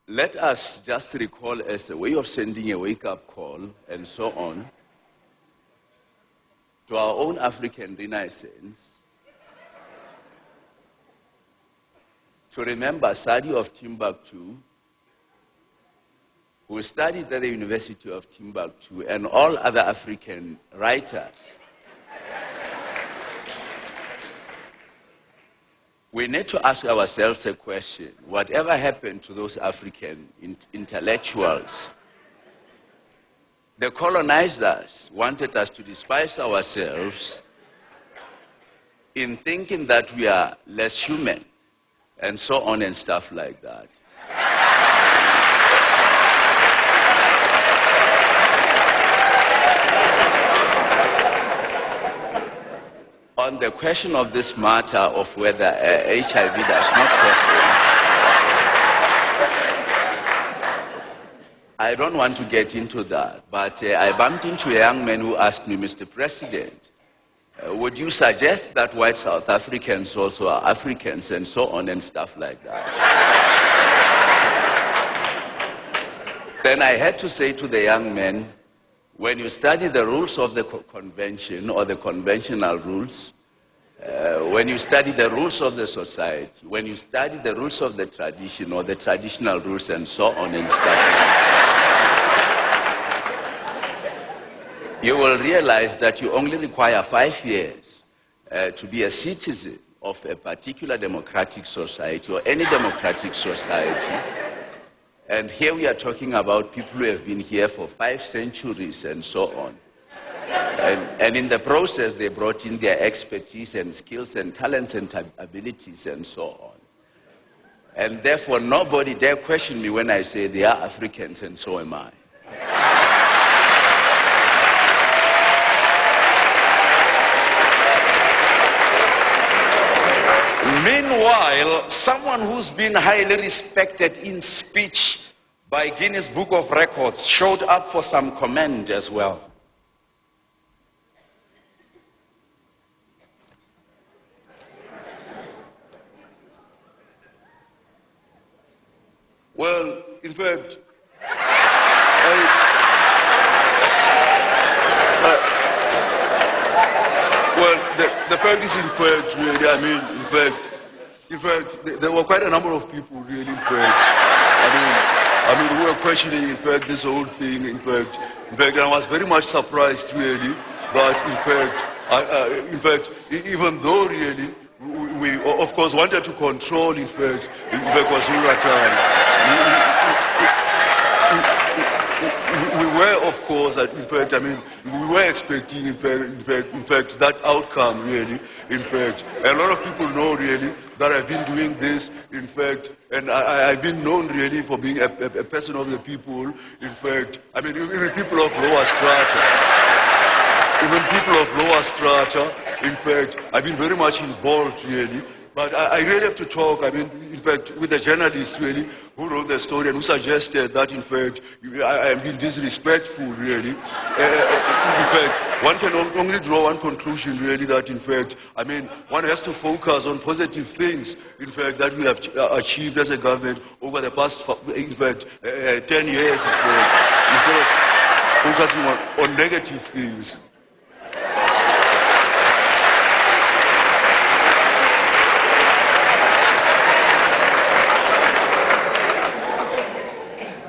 let us just recall as a way of sending a wake-up call and so on to our own African Renaissance to remember Sadi of Timbuktu, who studied at the University of Timbuktu, and all other African writers. We need to ask ourselves a question. Whatever happened to those African intellectuals? The colonizers wanted us to despise ourselves in thinking that we are less human, and so on and stuff like that. On the question of this matter of whether HIV does not cause AIDS, I don't want to get into that, but I bumped into a young man who asked me, Mr. President, would you suggest that white South Africans also are Africans and so on and stuff like that? Then I had to say to the young man, when you study the rules of the convention or the conventional rules, when you study the rules of the society, when you study the rules of the tradition or the traditional rules and so on and stuff like that, you will realize that you only require 5 years to be a citizen of a particular democratic society or any democratic society. And here we are talking about people who have been here for 5 centuries and so on. And in the process, they brought in their expertise and skills and talents and abilities and so on. And therefore, nobody dare question me when I say they are Africans and so am I. Meanwhile, someone who's been highly respected in speech by Guinness Book of Records showed up for some comment as well. Well, in fact, the fact is, in fact, really, I mean, in fact, there were quite a number of people, really, in fact, I mean, who were questioning, in fact, this whole thing, in fact, and I was very much surprised, really, that, in fact, even though, really, we, of course, wanted to control, in fact, KwaZulu-Natal. We were, of course, in fact, I mean, we were expecting, in fact, that outcome, really, in fact. A lot of people know, really, that I've been doing this, in fact, and I've been known, really, for being a person of the people, in fact. I mean, even people of lower strata. Even people of lower strata, in fact, I've been very much involved, really. But I really have to talk, I mean, in fact, with the journalist, really, who wrote the story and who suggested that, in fact, I am being disrespectful, really. In fact, one can only draw one conclusion, really, that, in fact, I mean, one has to focus on positive things, in fact, that we have achieved as a government over the past, in fact, 10 years, in fact, instead of focusing on negative things.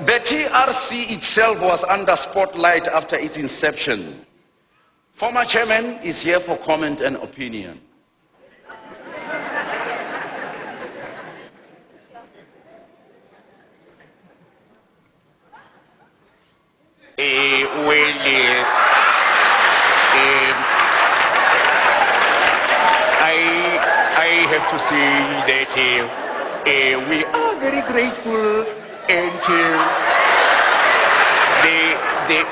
The TRC itself was under spotlight after its inception. Former chairman is here for comment and opinion. I have to say that we are very grateful, and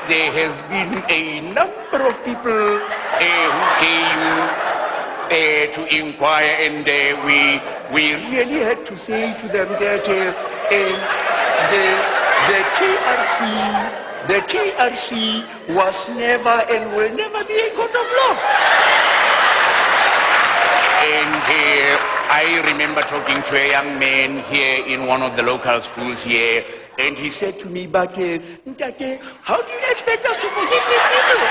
there has been a number of people who came to inquire, and we really had to say to them that the TRC was never and will never be a court of law. And I remember talking to a young man here in one of the local schools here, and he said to me, but Ntate, how do you expect us to forgive these people?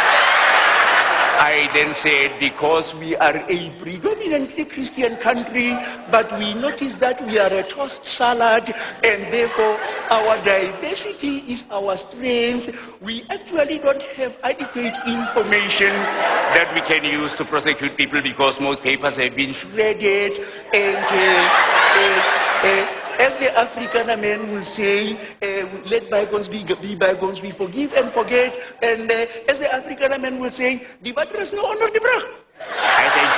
I then said, because we are a predominantly Christian country, but we notice that we are a tossed salad, and therefore our diversity is our strength. We actually don't have adequate information that we can use to prosecute people because most papers have been shredded. And as the African man will say, let bygones be bygones, we forgive and forget. And as the African man will say, die water is no onder die brug. I thank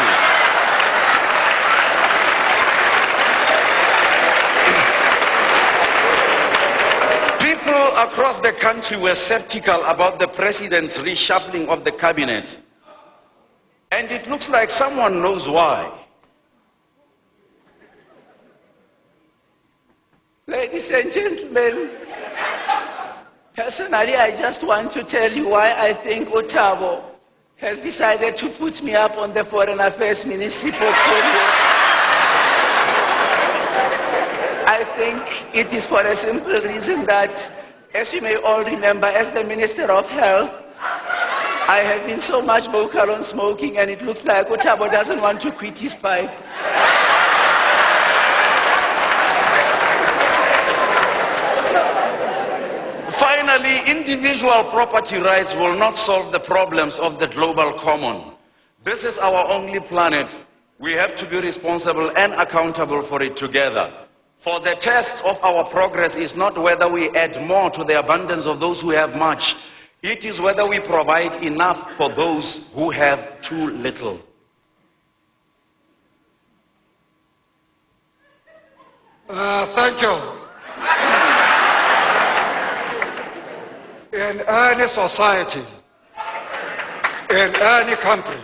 you. People across the country were skeptical about the president's reshuffling of the cabinet. And it looks like someone knows why. Ladies and gentlemen, personally, I just want to tell you why I think Othabo has decided to put me up on the Foreign Affairs Ministry portfolio. I think it is for a simple reason that, as you may all remember, as the Minister of Health, I have been so much vocal on smoking, and it looks like Othabo doesn't want to quit his pipe. Finally, individual property rights will not solve the problems of the global common. This is our only planet. We have to be responsible and accountable for it together. For the test of our progress is not whether we add more to the abundance of those who have much. It is whether we provide enough for those who have too little. Thank you. In any society, in any country,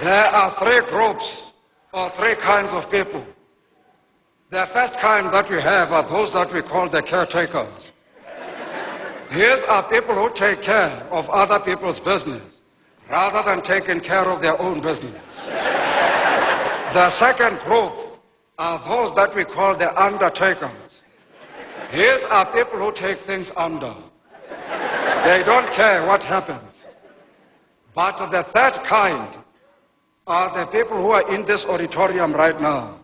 there are three groups or three kinds of people. The first kind that we have are those that we call the caretakers. These are people who take care of other people's business rather than taking care of their own business. The second group are those that we call the undertakers. These are people who take things under. They don't care what happens. But the third kind are the people who are in this auditorium right now.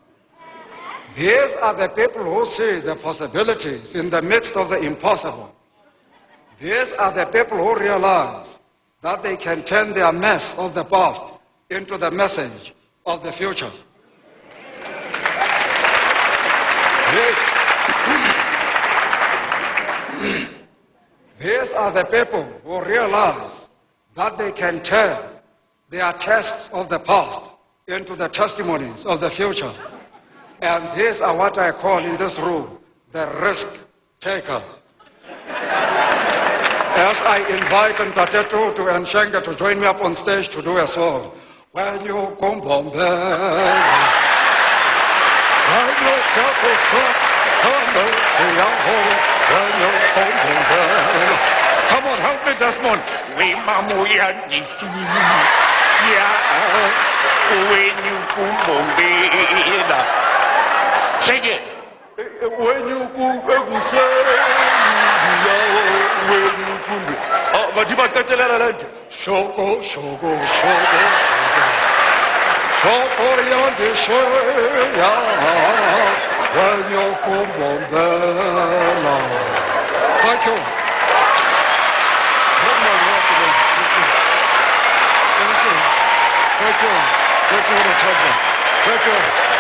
These are the people who see the possibilities in the midst of the impossible. These are the people who realize that they can turn their mess of the past into the message of the future. These are the people who realize that they can turn their tests of the past into the testimonies of the future. And these are what I call in this room the risk taker. As I invite Tltltltltl and Shenga to join me up on stage to do a song. When you come home there, when you get to sit, come on, help me, Desmond. Sing it. When you come when you come. Oh, but you might tell her Shoko, Shoko, Shoko, Shoko, Yandi, Shoya. When you come on there. Thank you. Thank you. Thank you. Thank you. Thank you.